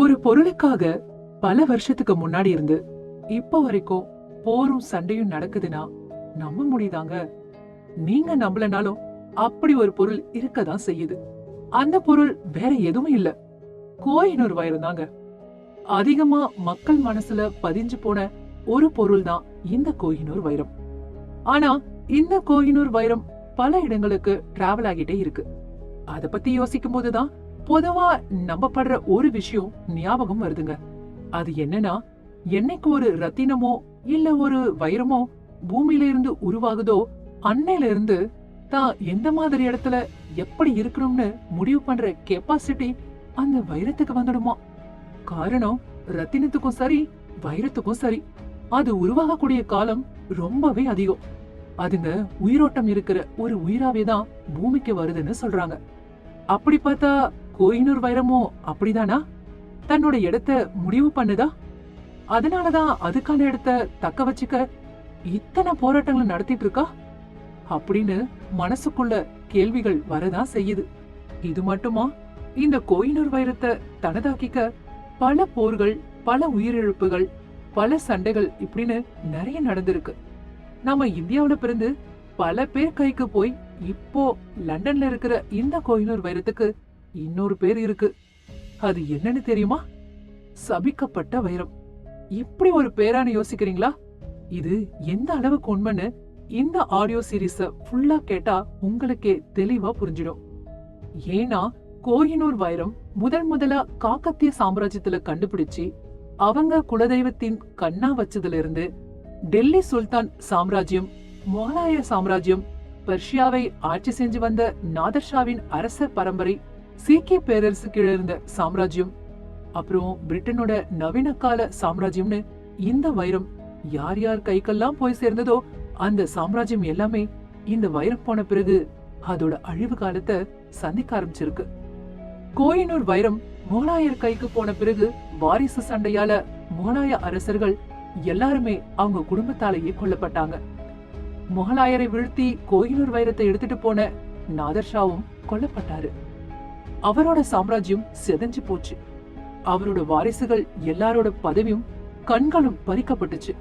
ஒரு பொருளுக்காக பல வருஷத்துக்கு முன்னாடி இருந்து இப்ப வரைக்கும் போரும் சண்டையும் நடக்குதுன்னா நம்ப முடியுதாங்க? நீங்க நம்பலனாலும் அப்படி ஒரு பொருள் இருக்கதான் செய்யுது. அந்த பொருள் வேற எதுவும் இல்ல, கோஹினூர் வைரம் தாங்க. அதிகமா மக்கள் மனசுல பதிஞ்சு போன ஒரு பொருள் தான் இந்த கோஹினூர் வைரம். ஆனா இந்த கோஹினூர் வைரம் பல இடங்களுக்கு டிராவல் ஆகிட்டே இருக்கு. அத பத்தி யோசிக்கும் போதுதான் பொதுவா நம்பப்படுற ஒரு விஷயம் ஞாபகம் வருதுங்க. அது என்னன்னா, என்னைக்கு ஒரு ரத்தினமோ இல்ல ஒரு வைரமோ பூமியில இருந்து உருவாகுதோ அன்னையில இருந்து தான் எந்த மாதிரி இடத்துல எப்படி இருக்கணும்னு முடிவு பண்ற கெப்பாசிட்டி அந்த வைரத்துக்கு வந்துடுமா. காரணம், ரத்தினத்துக்கும் சரி வைரத்துக்கும் சரி அது உருவாகக்கூடிய காலம் ரொம்பவே அதிகம். அதுங்க உயிரோட்டம் இருக்கிற ஒரு உயிராவே தான் பூமிக்கு வருதுன்னு சொல்றாங்க. அப்படி பார்த்தா கோஹினூர் வைரமும் அப்படிதானா? தன்னோட இடத்த முடிவு பண்ணுதா? அதனாலதான் அதுக்கான இடத்த தக்க வச்சுக்க இத்தனை போராட்டங்களை நடத்திட்டு இருக்கா அப்படின்னு மனசுக்குள்ள கேள்விகள் வரதான் செய்யுது. இது மட்டுமா, இந்த கோஹினூர் வைரத்தை தனதாக்கிக்க பல போர்கள், பல உயிரிழப்புகள், பல சண்டைகள் இப்படின்னு நிறைய நடந்திருக்கு. நம்ம இந்தியாவில பிறந்து பல பேர் கைக்கு போய் இப்போ லண்டன்ல இருக்கிற இந்த கோஹினூர் வைரத்துக்கு இன்னொரு பேர் இருக்கு. அது என்னன்னு தெரியுமா? சபிக்கப்பட்ட வைரம். இப்படி ஒரு பேரான யோசிக்கிறீங்களா? இது எந்த அளவுக்கு உண்மைன்னு இந்த ஆடியோ சீரீஸ ஃபுல்லா கேட்டா உங்களுக்கே தெளிவா புரிஞ்சிடும். ஏன்னா கோஹினூர் வைரம் முதலா காக்கத்திய சாம்ராஜ்யத்துல கண்டுபிடிச்சு அவங்க குலதெய்வத்தின் கண்ணா வச்சதுல இருந்து டெல்லி சுல்தான் சாம்ராஜ்யம், முகலாய சாம்ராஜ்யம், பெர்ஷியாவை ஆட்சி செஞ்சு வந்த நாதர்ஷாவின் அரச பரம்பரை, சீக்கிய பேரரசு கீழ இருந்த சாம்ராஜ்யம், அப்புறம் பிரிட்டனோட நவீன கால சாம்ராஜ்யம்னு இந்த வைரம் யார் யார் கைக்கெல்லாம் போய் சேர்ந்ததோ அந்த சாம்ராஜ்யம் எல்லாமே இந்த வைரம் போன பிறகு அதோட அழிவு காலத்தை சந்திக்க ஆரம்பிச்சிருக்கு. கோஹினூர் வைரம் முகலாயர் கைக்கு போன பிறகு வாரிசு சண்டையால முகலாய அரசர்கள் எல்லாருமே அவங்க குடும்பத்தாலேயே கொல்லப்பட்டாங்க. முகலாயரை வீழ்த்தி கோஹினூர் வைரத்தை எடுத்துட்டு போன நாதர்ஷாவும் கொல்லப்பட்டாரு. அவரோட சாம்ராஜ்யம் செதஞ்சு போச்சு. அவரோட வாரிசுகள் எல்லாரோட பதவியும் கண்களும் பறிக்கப்பட்டுச்சு.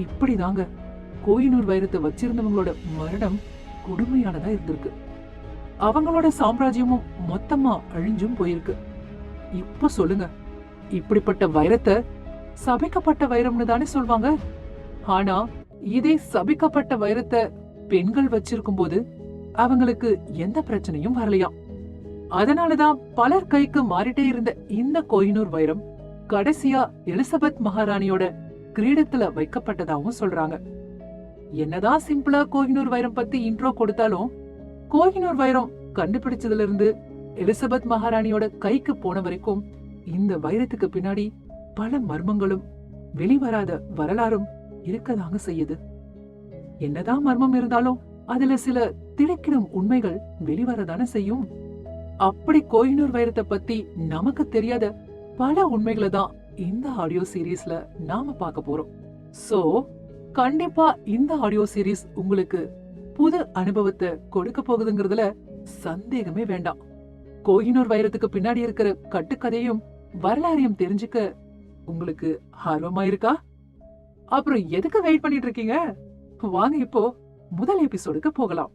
இப்படிதாங்க கோஹினூர் வைரத்தை வச்சிருந்தவங்களோட மரணம் கொடுமையானதா இருந்திருக்கு. அவங்களோட சாம்ராஜ்யமும் மொத்தமா அழிஞ்சும் போயிருக்கு. இப்ப சொல்லுங்க, இப்படிப்பட்ட வைரத்தை சபிக்கப்பட்ட வைரம்னு தானே சொல்வாங்க. ஆனா இதே சபிக்கப்பட்ட வைரத்தை பெண்கள் வச்சிருக்கும் போது அவங்களுக்கு எந்த பிரச்சனையும் வரலையாம். அதனாலதான் பலர் கைக்கு மாறிட்டே இருந்த இந்த கோஹினூர் வைரம் கடைசியா எலிசபெத் மகாராணியோட கிரீடத்துல வைக்கப்பட்டதாகவும் சொல்றாங்க. என்னதான் சிம்பிளா கோஹினூர் வைரம் பத்தி இன்ட்ரோ கொடுத்தாலும், கோஹினூர் வைரம் கண்டுபிடிச்சதுல இருந்து எலிசபெத் மகாராணியோட கைக்கு போன வரைக்கும் இந்த வைரத்துக்கு பின்னாடி பல மர்மங்களும் வெளிவராத வரலாறும் இருக்கதாங்க செய்யுது. என்னதான் மர்மம் இருந்தாலும் அதுல சில திடுக்கிடும் உண்மைகள் வெளிவரதான செய்யும். அப்படி கோஹினூர் வைரத்தை பத்தி நமக்கு தெரியாத பல உண்மைகளை தான் இந்த ஆடியோ சீரீஸ்ல நாம பார்க்க போறோம். சோ கண்டிப்பா இந்த ஆடியோ சீரீஸ் உங்களுக்கு புது அனுபவத்தை கொடுக்க போகுதுங்கிறதுல சந்தேகமே வேண்டாம். கோஹினூர் வைரத்துக்கு பின்னாடி இருக்கிற கட்டுக்கதையும் வரலாறையும் தெரிஞ்சுக்க உங்களுக்கு ஆர்வமா இருக்கா? அப்புறம் எதுக்கு வெயிட் பண்ணிட்டு இருக்கீங்க? வாங்க இப்போ முதல் எபிசோடுக்கு போகலாம்.